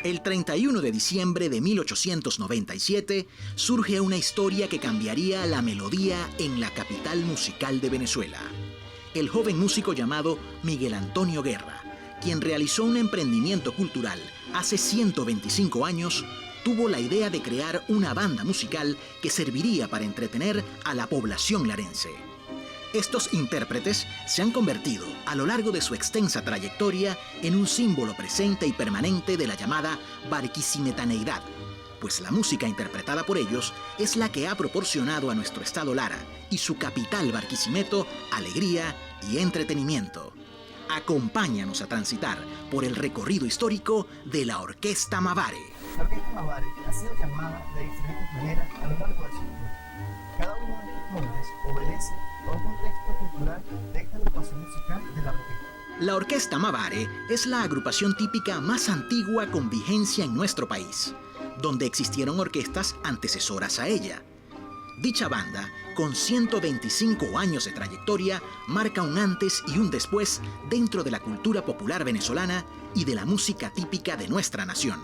El 31 de diciembre de 1897 surge una historia que cambiaría la melodía en la capital musical de Venezuela. El joven músico llamado Miguel Antonio Guerra, quien realizó un emprendimiento cultural hace 125 años, tuvo la idea de crear una banda musical que serviría para entretener a la población larense. Estos intérpretes se han convertido, a lo largo de su extensa trayectoria, en un símbolo presente y permanente de la llamada barquisimetaneidad, pues la música interpretada por ellos es la que ha proporcionado a nuestro estado Lara y su capital Barquisimeto alegría y entretenimiento. Acompáñanos a transitar por el recorrido histórico de la Orquesta Mavare. La Orquesta Mavare ha sido llamada de diferentes maneras a lo largo de su historia. Cada uno de estos nombres obedece a un contexto cultural de esta agrupación musical de la orquesta. La Orquesta Mavare es la agrupación típica más antigua con vigencia en nuestro país, donde existieron orquestas antecesoras a ella. Dicha banda, con 125 años de trayectoria, marca un antes y un después dentro de la cultura popular venezolana y de la música típica de nuestra nación.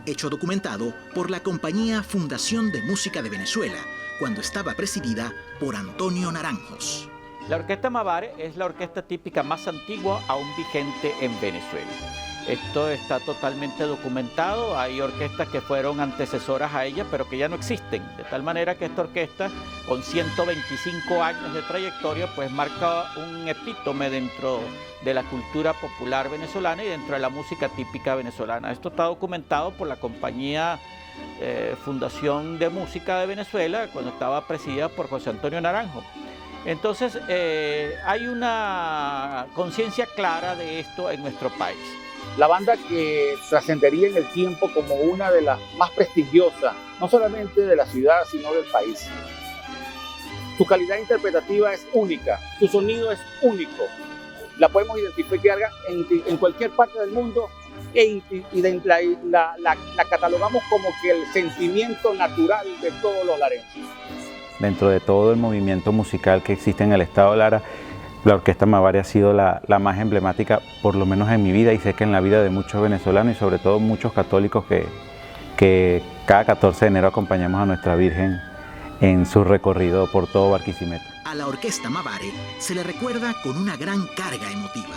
Hecho documentado por la compañía Fundación de Música de Venezuela, cuando estaba presidida por Antonio Naranjos. La Orquesta Mavare es la orquesta típica más antigua aún vigente en Venezuela. Esto está totalmente documentado, hay orquestas que fueron antecesoras a ella, pero que ya no existen, de tal manera que esta orquesta, con 125 años de trayectoria, pues marca un epítome dentro de la cultura popular venezolana y dentro de la música típica venezolana. Esto está documentado por la compañía Fundación de Música de Venezuela, cuando estaba presidida por José Antonio Naranjo. Entonces, hay una conciencia clara de esto en nuestro país. La banda que trascendería en el tiempo como una de las más prestigiosas, no solamente de la ciudad, sino del país. Su calidad interpretativa es única, su sonido es único. La podemos identificar en cualquier parte del mundo y la catalogamos como que el sentimiento natural de todos los larenses. Dentro de todo el movimiento musical que existe en el estado Lara, la Orquesta Mavare ha sido la más emblemática, por lo menos en mi vida, y sé que en la vida de muchos venezolanos y sobre todo muchos católicos que cada 14 de enero acompañamos a nuestra Virgen en su recorrido por todo Barquisimeto. A la Orquesta Mavare se le recuerda con una gran carga emotiva.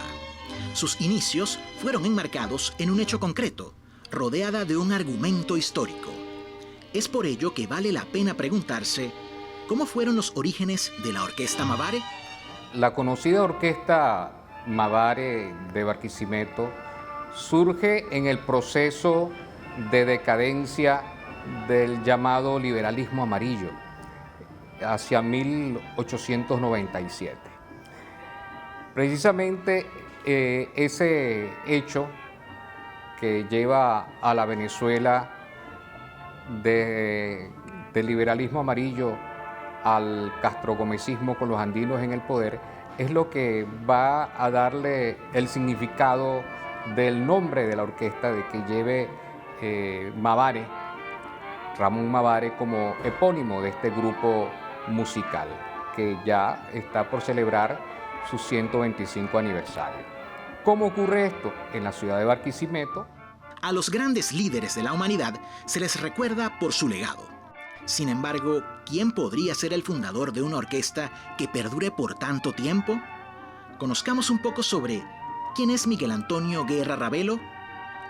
Sus inicios fueron enmarcados en un hecho concreto, rodeada de un argumento histórico. Es por ello que vale la pena preguntarse, ¿cómo fueron los orígenes de la Orquesta Mavare? La conocida Orquesta Mavare de Barquisimeto surge en el proceso de decadencia del llamado liberalismo amarillo hacia 1897. Precisamente ese hecho que lleva a la Venezuela del liberalismo amarillo al castrogomecismo con los andinos en el poder, es lo que va a darle el significado del nombre de la orquesta, de que lleve Mavare, Ramón Mavare, como epónimo de este grupo musical, que ya está por celebrar su 125 aniversario. ¿Cómo ocurre esto? En la ciudad de Barquisimeto. A los grandes líderes de la humanidad se les recuerda por su legado. Sin embargo, ¿quién podría ser el fundador de una orquesta que perdure por tanto tiempo? Conozcamos un poco sobre quién es Miguel Antonio Guerra Ravelo,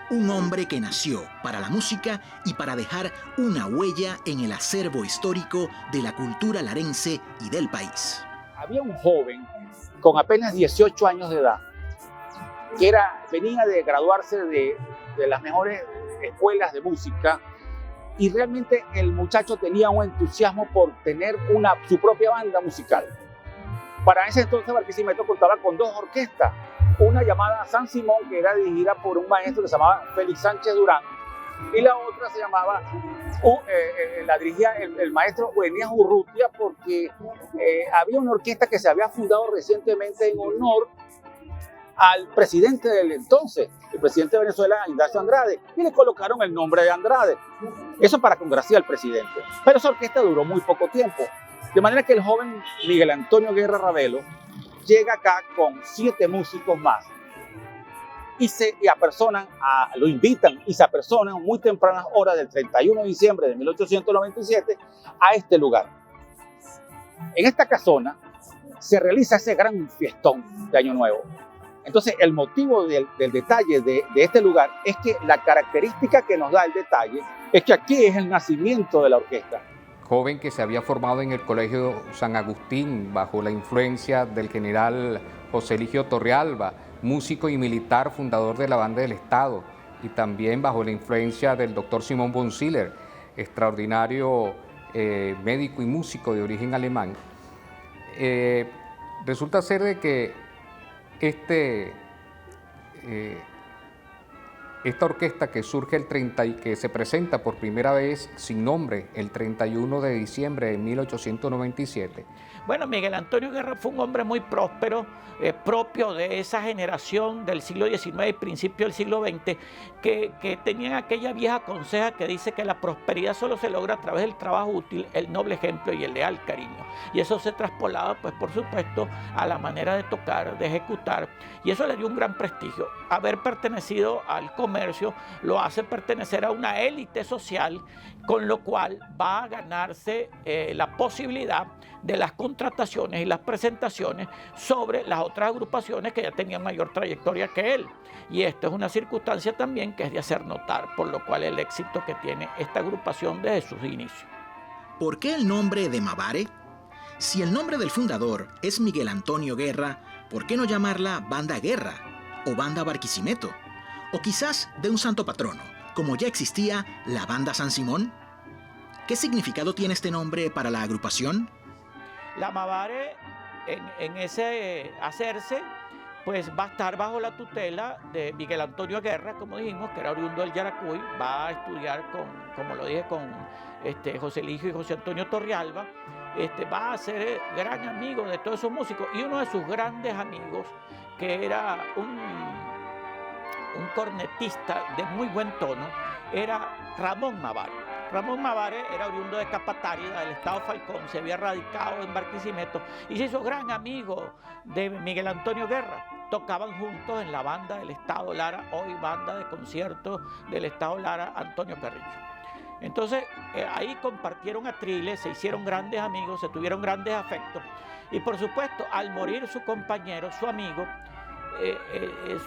un hombre que nació para la música y para dejar una huella en el acervo histórico de la cultura larense y del país. Había un joven con apenas 18 años de edad que venía de graduarse de las mejores escuelas de música. Y realmente el muchacho tenía un entusiasmo por tener su propia banda musical. Para ese entonces Barquisimeto contaba con dos orquestas, una llamada San Simón, que era dirigida por un maestro que se llamaba Félix Sánchez Durán, y la otra se llamaba, la dirigía el maestro Eneas Urrutia, porque había una orquesta que se había fundado recientemente en honor al presidente del entonces, el presidente de Venezuela, Ignacio Andrade, y le colocaron el nombre de Andrade. Eso para congraciar al presidente. Pero esa orquesta duró muy poco tiempo. De manera que el joven Miguel Antonio Guerra Ravelo llega acá con 7 músicos más. y lo invitan y se apersonan muy tempranas horas del 31 de diciembre de 1897 a este lugar. En esta casona se realiza ese gran fiestón de Año Nuevo. Entonces, el motivo del detalle de este lugar es que la característica que nos da el detalle es que aquí es el nacimiento de la orquesta. Joven que se había formado en el Colegio San Agustín bajo la influencia del general José Eligio Torrealba, músico y militar fundador de la Banda del Estado, y también bajo la influencia del doctor Simón von Siller, extraordinario médico y músico de origen alemán. Resulta ser de que esta orquesta que surge y que se presenta por primera vez sin nombre el 31 de diciembre de 1897. Bueno, Miguel Antonio Guerra fue un hombre muy próspero, propio de esa generación del siglo XIX y principio del siglo XX, que tenían aquella vieja conseja que dice que la prosperidad solo se logra a través del trabajo útil, el noble ejemplo y el leal cariño. Y eso se traspolaba, pues por supuesto, a la manera de tocar, de ejecutar, y eso le dio un gran prestigio. Haber pertenecido al comercio lo hace pertenecer a una élite social, con lo cual va a ganarse la posibilidad de las contrataciones y las presentaciones sobre las otras agrupaciones que ya tenían mayor trayectoria que él. Y esto es una circunstancia también que es de hacer notar, por lo cual el éxito que tiene esta agrupación desde sus inicios. ¿Por qué el nombre de Mavare? Si el nombre del fundador es Miguel Antonio Guerra, ¿por qué no llamarla Banda Guerra o Banda Barquisimeto? O quizás de un santo patrono, como ya existía la Banda San Simón. ¿Qué significado tiene este nombre para la agrupación? La Mavare, en ese hacerse, pues va a estar bajo la tutela de Miguel Antonio Guerra, como dijimos, que era oriundo del Yaracuy, va a estudiar como lo dije, con José Eligio y José Antonio Torrealba, va a ser gran amigo de todos esos músicos, y uno de sus grandes amigos, que era un cornetista de muy buen tono, era Ramón Mavare. Ramón Mavare era oriundo de Capatárida, del estado Falcón, se había radicado en Barquisimeto y se hizo gran amigo de Miguel Antonio Guerra. Tocaban juntos en la banda del estado Lara, hoy banda de conciertos del estado Lara, Antonio Carrillo. Entonces ahí compartieron atriles, se hicieron grandes amigos, se tuvieron grandes afectos y por supuesto al morir su compañero, su amigo,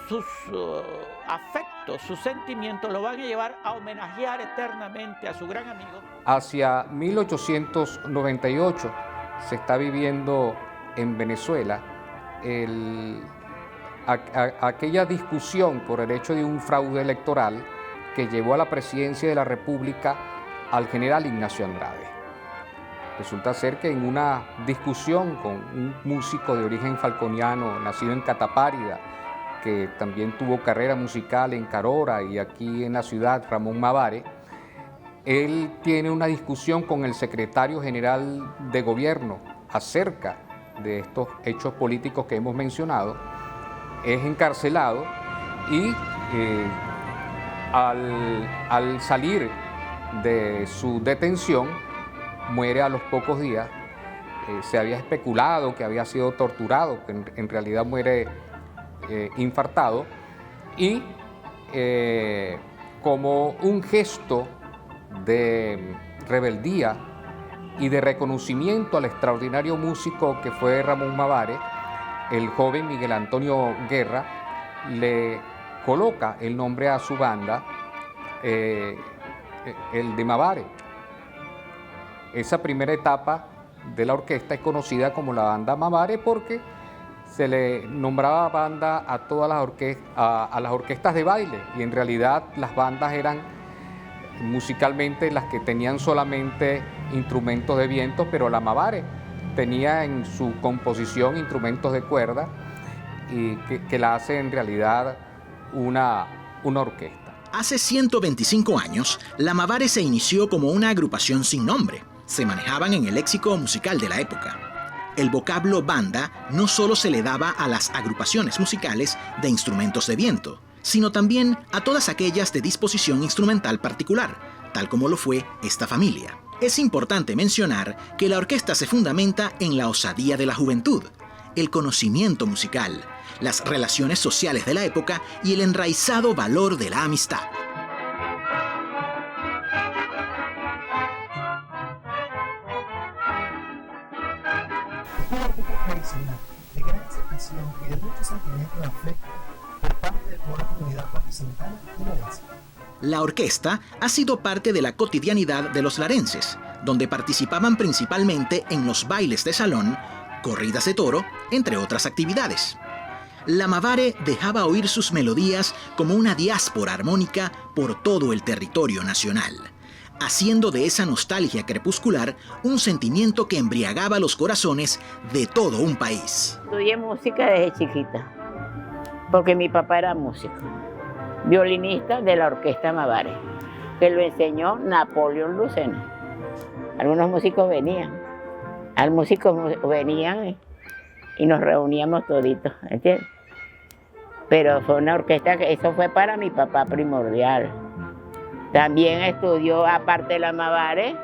sus afectos, sus sentimientos lo van a llevar a homenajear eternamente a su gran amigo. Hacia 1898 se está viviendo en Venezuela aquella discusión por el hecho de un fraude electoral que llevó a la presidencia de la República al general Ignacio Andrade. Resulta ser que en una discusión con un músico de origen falconiano, nacido en Catapárida, que también tuvo carrera musical en Carora y aquí en la ciudad, Ramón Mavare, él tiene una discusión con el secretario general de gobierno acerca de estos hechos políticos que hemos mencionado, es encarcelado y al salir de su detención, muere a los pocos días. Se había especulado que había sido torturado, que en realidad muere infartado, y como un gesto de rebeldía y de reconocimiento al extraordinario músico que fue Ramón Mavare, el joven Miguel Antonio Guerra le coloca el nombre a su banda, el de Mavare. Esa primera etapa de la orquesta es conocida como la Banda Mavare porque se le nombraba banda a todas las orquestas de baile, y en realidad las bandas eran musicalmente las que tenían solamente instrumentos de viento, pero la Mavare tenía en su composición instrumentos de cuerda y que la hace en realidad una orquesta. Hace 125 años, la Mavare se inició como una agrupación sin nombre. Se manejaban en el léxico musical de la época. El vocablo banda no solo se le daba a las agrupaciones musicales de instrumentos de viento, sino también a todas aquellas de disposición instrumental particular, tal como lo fue esta familia. Es importante mencionar que la orquesta se fundamenta en la osadía de la juventud, el conocimiento musical, las relaciones sociales de la época y el enraizado valor de la amistad. Una orquesta tradicional, de gran aceptación y de mucho sentimiento de afecto por parte de toda la comunidad barquisimetana y larense. La orquesta ha sido parte de la cotidianidad de los larenses, donde participaban principalmente en los bailes de salón, corridas de toro, entre otras actividades. La Mavare dejaba oír sus melodías como una diáspora armónica por todo el territorio nacional, haciendo de esa nostalgia crepuscular un sentimiento que embriagaba los corazones de todo un país. Estudié música desde chiquita, porque mi papá era músico, violinista de la orquesta Mavare, que lo enseñó Napoleón Lucena. Algunos músicos venían y nos reuníamos toditos, ¿entiendes? Pero fue una orquesta que eso fue para mi papá primordial. También estudió, aparte de la Mavare,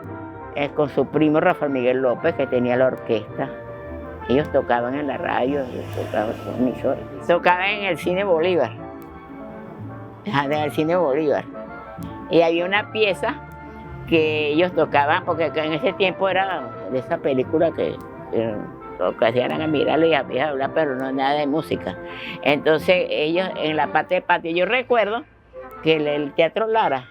con su primo Rafael Miguel López, que tenía la orquesta. Ellos tocaban en la radio, tocaban en el Cine Bolívar. En el Cine Bolívar. Y había una pieza que ellos tocaban, porque en ese tiempo era de esa película que lo que hacían era mirarlo y hablar, pero no nada de música. Entonces ellos en la parte del patio, yo recuerdo que el Teatro Lara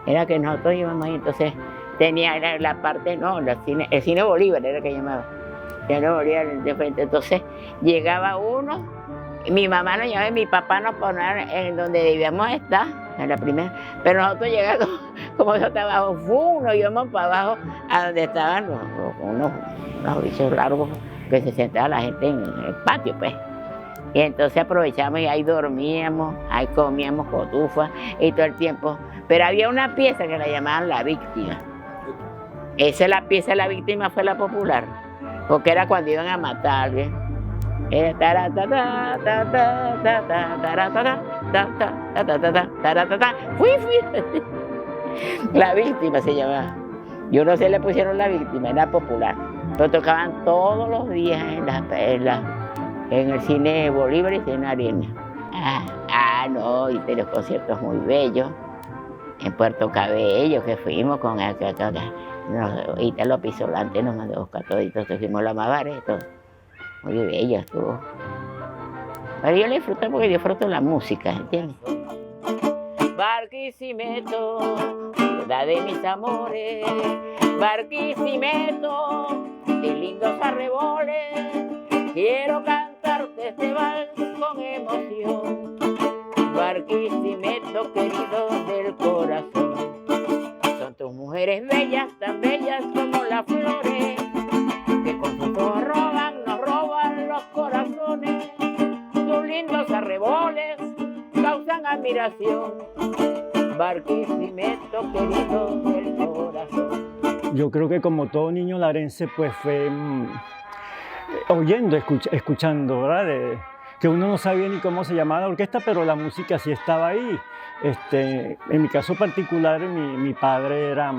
era que nosotros íbamos ahí, entonces tenía la parte, no, el Cine Bolívar era que llamaba, el Cine Bolívar de frente. Entonces llegaba uno, mi mamá nos llevaba y mi papá nos ponía en donde debíamos estar, en la primera, pero nosotros llegamos, como eso estaba abajo, nos íbamos para abajo a donde estaban unos bichos largos que se sentaba la gente en el patio, pues. Y entonces aprovechamos y ahí dormíamos, ahí comíamos cotufas y todo el tiempo. Pero había una pieza que la llamaban La Víctima. Esa es la pieza de La Víctima, fue la popular, porque era cuando iban a matar a alguien. Era La Víctima se llamaba. Yo no sé, le pusieron La Víctima, era popular. Pero tocaban todos los días en el Cine Bolívar y Cine Arena. No, y de los conciertos muy bellos. En Puerto Cabello, que fuimos con Italo Pisolante, nos mandó a buscar toditos, fuimos la Mavare, todo. Muy bello estuvo. Pero yo le disfruto porque disfruto la música, ¿entiendes? Barquisimeto, ciudad de mis amores, Barquisimeto, de lindos arreboles, quiero cantarte este vals con emoción. Barquisimeto, querido del corazón, son tus mujeres bellas, tan bellas como las flores, que con sus ojos nos roban los corazones. Tus lindos arreboles causan admiración. Barquisimeto, querido del corazón. Yo creo que como todo niño larense, pues fue oyendo, escuchando, ¿verdad? Que uno no sabía ni cómo se llamaba la orquesta, pero la música sí estaba ahí. En mi caso particular, mi padre era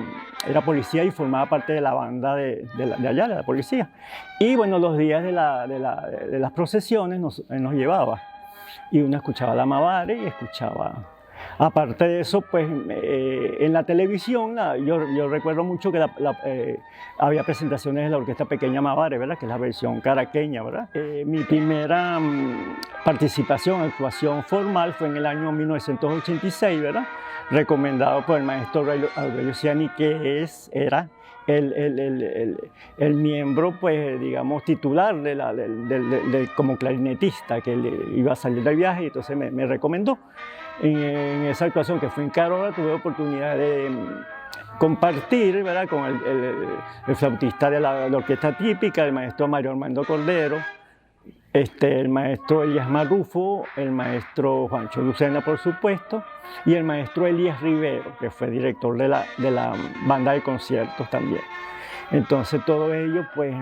policía y formaba parte de la banda de allá, de la policía. Y bueno, los días de las procesiones nos llevaba. Y uno escuchaba la Mavare y escuchaba. Aparte de eso, pues en la televisión, yo recuerdo mucho que había presentaciones de la Orquesta Pequeña Mavare, ¿verdad? Que es la versión caraqueña, ¿verdad? Mi primera participación, actuación formal fue en el año 1986, ¿verdad? Recomendado por el maestro Aurelio Ciani, que era el miembro, pues, digamos, titular como clarinetista, que iba a salir del viaje y entonces me recomendó. En esa actuación que fue en Carola tuve oportunidad de compartir, ¿verdad?, con el flautista de la orquesta típica, el maestro Mario Armando Cordero, el maestro Elías Marrufo, el maestro Juancho Lucena, por supuesto, y el maestro Elías Rivero, que fue director de la banda de conciertos también. Entonces todo ello, pues,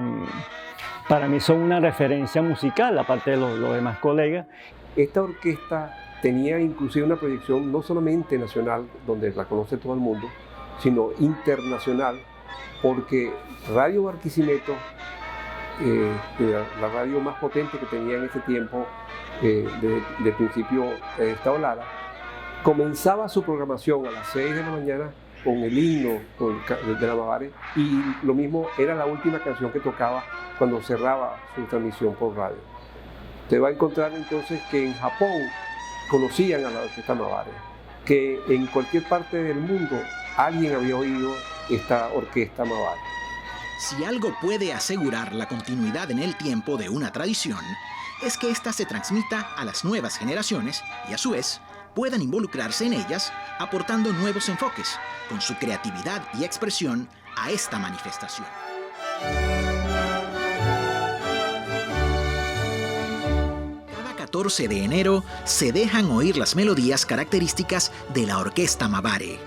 para mí son una referencia musical, aparte de los demás colegas. Esta orquesta tenía inclusive una proyección no solamente nacional, donde la conoce todo el mundo, sino internacional, porque Radio Barquisimeto, la radio más potente que tenía en ese tiempo, del principio Estado Lara, comenzaba su programación a las 6 de la mañana con el himno de la Mavare, y lo mismo era la última canción que tocaba cuando cerraba su transmisión por radio. Usted va a encontrar entonces que en Japón conocían a la orquesta Mavare, que en cualquier parte del mundo alguien había oído esta orquesta Mavare. Si algo puede asegurar la continuidad en el tiempo de una tradición, es que ésta se transmita a las nuevas generaciones y a su vez puedan involucrarse en ellas, aportando nuevos enfoques, con su creatividad y expresión, a esta manifestación. Cada 14 de enero se dejan oír las melodías características de la orquesta Mavare.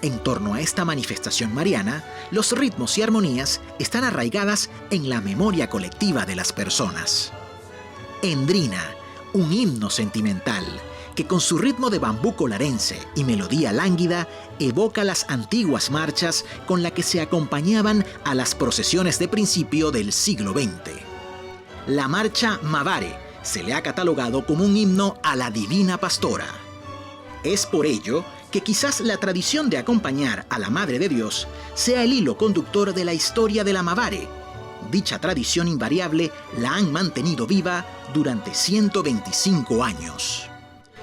En torno a esta manifestación mariana, los ritmos y armonías están arraigadas en la memoria colectiva de las personas. Endrina, un himno sentimental, que con su ritmo de bambuco larense y melodía lánguida evoca las antiguas marchas con las que se acompañaban a las procesiones de principio del siglo XX. La marcha Mavare se le ha catalogado como un himno a la Divina Pastora. Es por ello que quizás la tradición de acompañar a la Madre de Dios sea el hilo conductor de la historia de la Mavare. Dicha tradición invariable la han mantenido viva durante 125 años.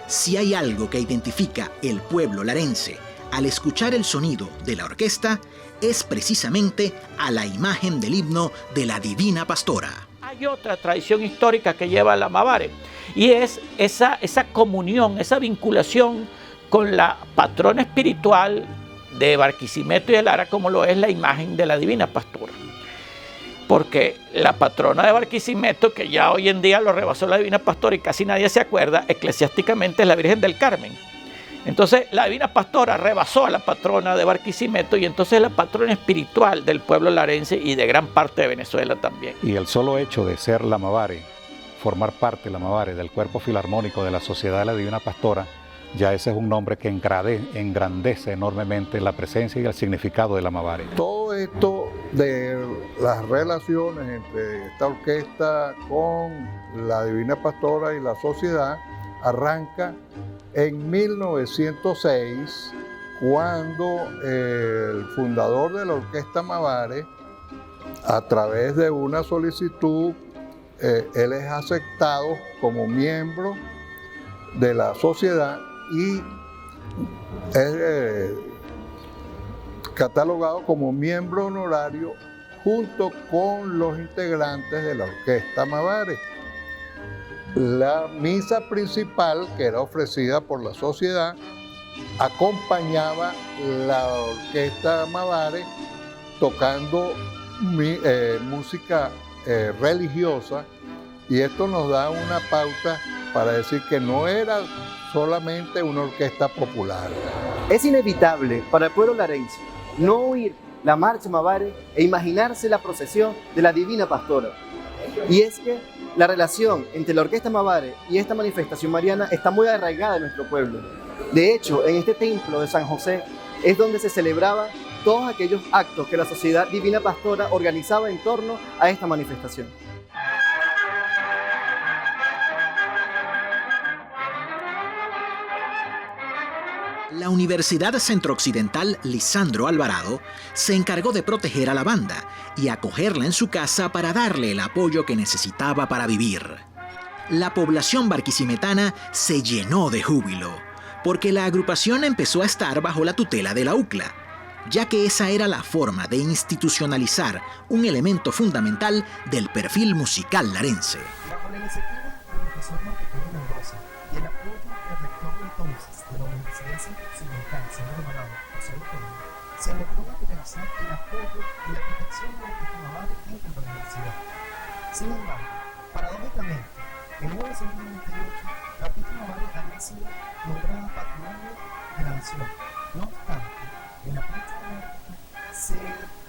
Si hay algo que identifica el pueblo larense al escuchar el sonido de la orquesta, es precisamente a la imagen del himno de la Divina Pastora. Hay otra tradición histórica que lleva la Mavare, y es esa comunión, esa vinculación con la patrona espiritual de Barquisimeto y de Lara, como lo es la imagen de la Divina Pastora. Porque la patrona de Barquisimeto, que ya hoy en día lo rebasó la Divina Pastora y casi nadie se acuerda, eclesiásticamente es la Virgen del Carmen. Entonces la Divina Pastora rebasó a la patrona de Barquisimeto, y entonces la patrona espiritual del pueblo larense y de gran parte de Venezuela también. Y el solo hecho de ser la Mavare, formar parte la Mavare del cuerpo filarmónico de la Sociedad de la Divina Pastora, ya ese es un nombre que engrandece enormemente la presencia y el significado de la Mavare. Todo esto de las relaciones entre esta orquesta con la Divina Pastora y la sociedad arranca en 1906, cuando el fundador de la orquesta Mavare, a través de una solicitud, él es aceptado como miembro de la sociedad y es catalogado como miembro honorario junto con los integrantes de la orquesta Mavare. La misa principal, que era ofrecida por la sociedad, acompañaba la orquesta Mavare tocando música religiosa, y esto nos da una pauta para decir que no era solamente una orquesta popular. Es inevitable para el pueblo larense no oír la marcha Mavare e imaginarse la procesión de la Divina Pastora. Y es que la relación entre la orquesta Mavare y esta manifestación mariana está muy arraigada en nuestro pueblo. De hecho, en este templo de San José es donde se celebraba todos aquellos actos que la Sociedad Divina Pastora organizaba en torno a esta manifestación. La Universidad Centro-Occidental Lisandro Alvarado se encargó de proteger a la banda y acogerla en su casa para darle el apoyo que necesitaba para vivir. La población barquisimetana se llenó de júbilo, porque la agrupación empezó a estar bajo la tutela de la UCLA, ya que esa era la forma de institucionalizar un elemento fundamental del perfil musical larense. Bajo la iniciativa del profesor Marquetero Mendoza y el apoyo del rector entonces de la Universidad Centro-Occidental, señor Alvarado, José Antonio, se logró materializar el apoyo y la protección de la orquesta Mavare dentro de la universidad. Sin embargo, paradójicamente, en 1998, la orquesta Mavare había sido nombrada patrimonio de la nación. No obstante, en la prensa de la orquesta se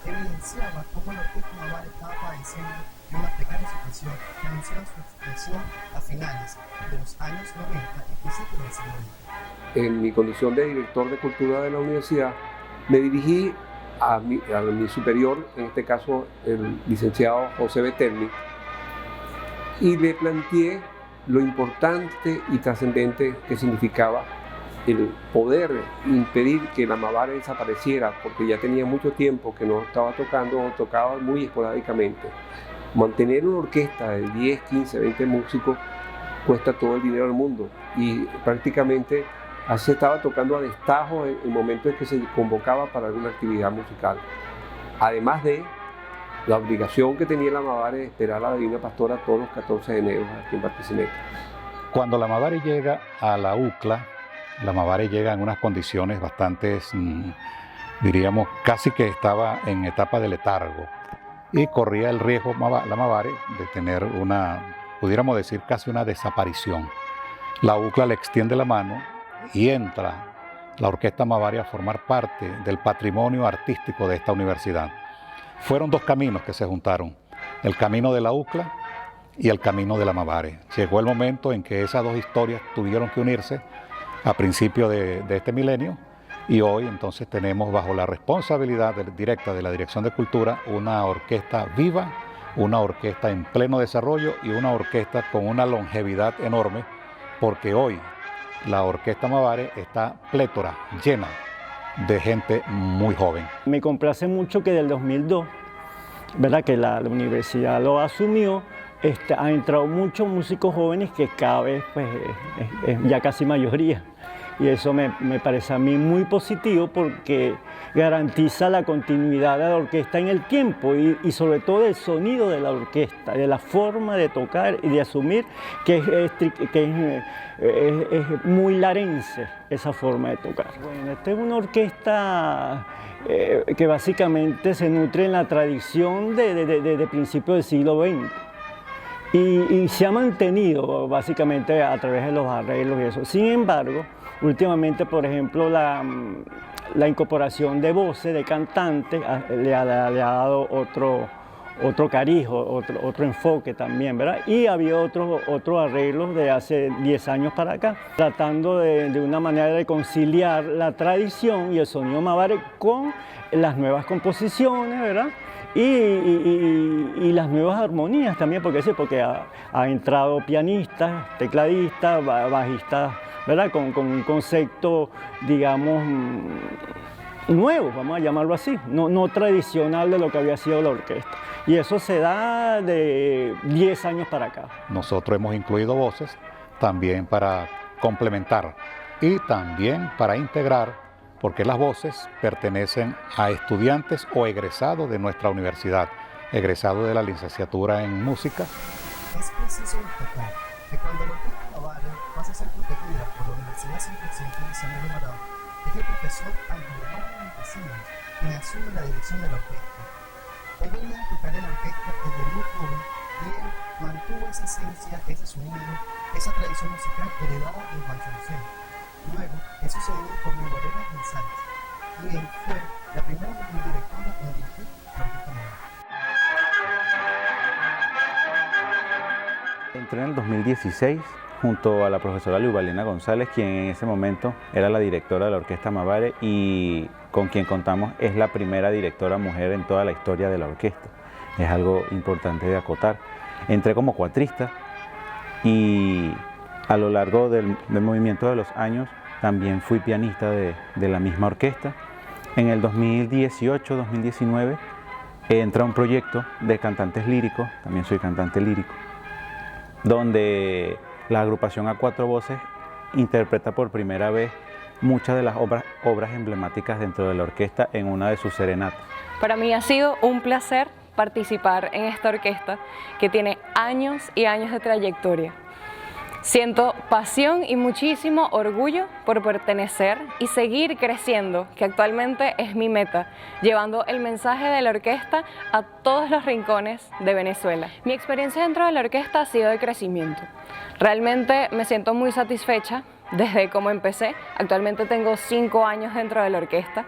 evidenciaba cómo la orquesta Mavare estaba padeciendo de una precaria situación que anunciaba su expresión a finales de los años 90 y principios del siglo XX. En mi condición de director de cultura de la universidad, me dirigí a mi superior, en este caso el licenciado José Betelmi, y le planteé lo importante y trascendente que significaba el poder impedir que la Mavare desapareciera, porque ya tenía mucho tiempo que no estaba tocando o tocaba muy esporádicamente. Mantener una orquesta de 10, 15, 20 músicos cuesta todo el dinero del mundo y prácticamente se estaba tocando a destajo en momentos en que se convocaba para alguna actividad musical. Además de la obligación que tenía la Mavare de esperar a la Divina Pastora todos los 14 de enero aquí en Barquisimeto. Cuando la Mavare llega a la UCLA, la Mavare llega en unas condiciones bastante, diríamos, casi que estaba en etapa de letargo y corría el riesgo la Mavare de tener pudiéramos decir, casi una desaparición. La UCLA le extiende la mano y entra la Orquesta Mavare a formar parte del patrimonio artístico de esta universidad. Fueron dos caminos que se juntaron, el camino de la UCLA y el camino de la Mavare. Llegó el momento en que esas dos historias tuvieron que unirse a principios de este milenio y hoy entonces tenemos bajo la responsabilidad directa de la Dirección de Cultura una orquesta viva, una orquesta en pleno desarrollo y una orquesta con una longevidad enorme, porque hoy la Orquesta Mavare está plétora, llena de gente muy joven. Me complace mucho que del 2002, ¿verdad?, que la universidad lo asumió, ha entrado muchos músicos jóvenes que cada vez pues, es ya casi mayoría. Y eso me parece a mí muy positivo porque garantiza la continuidad de la orquesta en el tiempo y sobre todo el sonido de la orquesta, de la forma de tocar y de asumir que es muy larense esa forma de tocar. Bueno, esta es una orquesta que básicamente se nutre en la tradición de principios del siglo XX. Y se ha mantenido básicamente a través de los arreglos y eso. Sin embargo, últimamente, por ejemplo, la incorporación de voces, de cantantes, le ha dado otro cariz, otro enfoque también, ¿verdad? Y había otros arreglos de hace 10 años para acá, tratando de una manera de conciliar la tradición y el sonido Mavare con las nuevas composiciones, ¿verdad? Y las nuevas armonías también, porque ha entrado pianistas, tecladistas, bajistas, ¿verdad? Con un concepto, digamos, nuevo, vamos a llamarlo así, no tradicional de lo que había sido la orquesta. Y eso se da de 10 años para acá. Nosotros hemos incluido voces también para complementar y también para integrar, porque las voces pertenecen a estudiantes o egresados de nuestra universidad, egresados de la licenciatura en música. Es preciso destacar que cuando la Orquesta Mavare pasa a ser protegida por la Universidad 100% de San Luis de Marado, es el profesor Alberto Montesinos quien asume la dirección de la orquesta. Él venía a tocar en la orquesta desde muy joven y él mantuvo esa esencia, ese sonido, esa tradición musical heredada de Juan Chaucero. Luego, es sucedido por Miguelena González, y él fue la primera mujer directora en dirigir la Orquesta Mavare. Entré en el 2016 junto a la profesora Luzbalena González, quien en ese momento era la directora de la Orquesta Mavare y con quien contamos es la primera directora mujer en toda la historia de la orquesta. Es algo importante de acotar. Entré como cuatrista y a lo largo del movimiento de los años también fui pianista de la misma orquesta. En el 2018-2019 entra un proyecto de cantantes líricos, también soy cantante lírico, donde la agrupación A Cuatro Voces interpreta por primera vez muchas de las obras emblemáticas dentro de la orquesta en una de sus serenatas. Para mí ha sido un placer participar en esta orquesta que tiene años y años de trayectoria. Siento pasión y muchísimo orgullo por pertenecer y seguir creciendo, que actualmente es mi meta, llevando el mensaje de la orquesta a todos los rincones de Venezuela. Mi experiencia dentro de la orquesta ha sido de crecimiento. Realmente me siento muy satisfecha desde cómo empecé. Actualmente tengo 5 años dentro de la orquesta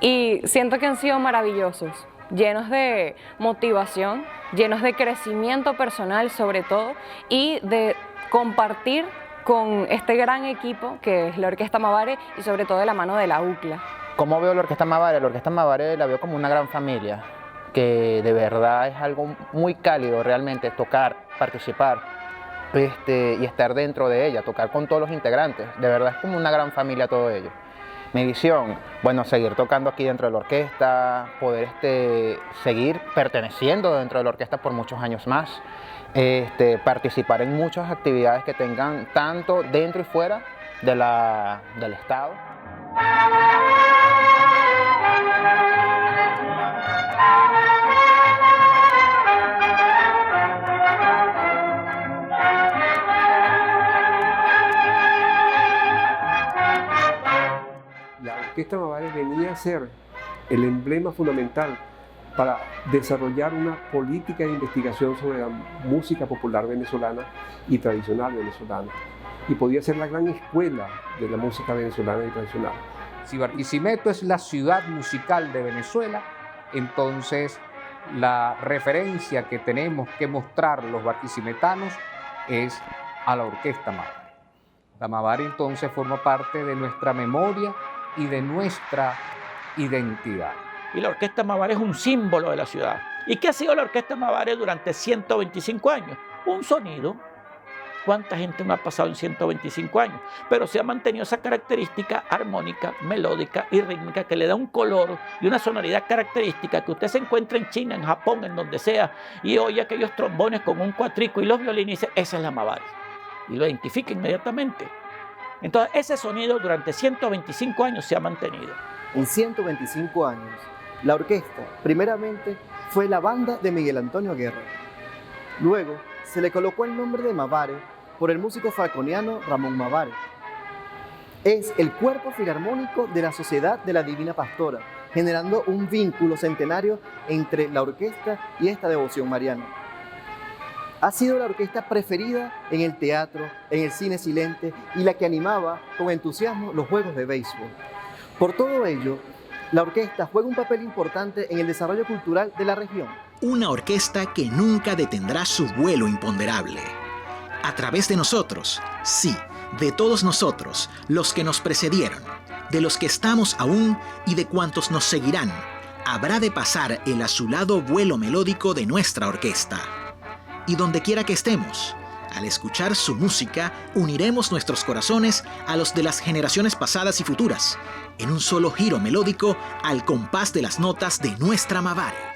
y siento que han sido maravillosos, llenos de motivación, llenos de crecimiento personal sobre todo y de compartir con este gran equipo que es la Orquesta Mavare y sobre todo de la mano de la UCLA. ¿Cómo veo la Orquesta Mavare? La Orquesta Mavare la veo como una gran familia, que de verdad es algo muy cálido realmente, tocar, participar. y estar dentro de ella, tocar con todos los integrantes. De verdad es como una gran familia todo ello. Mi visión, bueno, seguir tocando aquí dentro de la orquesta, poder seguir perteneciendo dentro de la orquesta por muchos años más, participar en muchas actividades que tengan tanto dentro y fuera del Estado. La Orquesta Mavares venía a ser el emblema fundamental para desarrollar una política de investigación sobre la música popular venezolana y tradicional venezolana. Y podía ser la gran escuela de la música venezolana y tradicional. Si Barquisimeto es la ciudad musical de Venezuela, entonces la referencia que tenemos que mostrar los barquisimetanos es a la Orquesta Mavares. La Mavares entonces forma parte de nuestra memoria y de nuestra identidad. Y la Orquesta Mavares es un símbolo de la ciudad. ¿Y qué ha sido la Orquesta Mavares durante 125 años? Un sonido. ¿Cuánta gente no ha pasado en 125 años? Pero se ha mantenido esa característica armónica, melódica y rítmica que le da un color y una sonoridad característica que usted se encuentra en China, en Japón, en donde sea, y oye aquellos trombones con un cuatrico y los violines y dice, esa es la Mavares. Y lo identifica inmediatamente. Entonces, ese sonido durante 125 años se ha mantenido. En 125 años, la orquesta, primeramente, fue la banda de Miguel Antonio Guerra. Luego, se le colocó el nombre de Mavares por el músico falconiano Ramón Mavares. Es el cuerpo filarmónico de la Sociedad de la Divina Pastora, generando un vínculo centenario entre la orquesta y esta devoción mariana. Ha sido la orquesta preferida en el teatro, en el cine silente y la que animaba con entusiasmo los juegos de béisbol. Por todo ello, la orquesta juega un papel importante en el desarrollo cultural de la región. Una orquesta que nunca detendrá su vuelo imponderable. A través de nosotros, sí, de todos nosotros, los que nos precedieron, de los que estamos aún y de cuantos nos seguirán, habrá de pasar el azulado vuelo melódico de nuestra orquesta. Y donde quiera que estemos, al escuchar su música, uniremos nuestros corazones a los de las generaciones pasadas y futuras, en un solo giro melódico al compás de las notas de nuestra Mavares.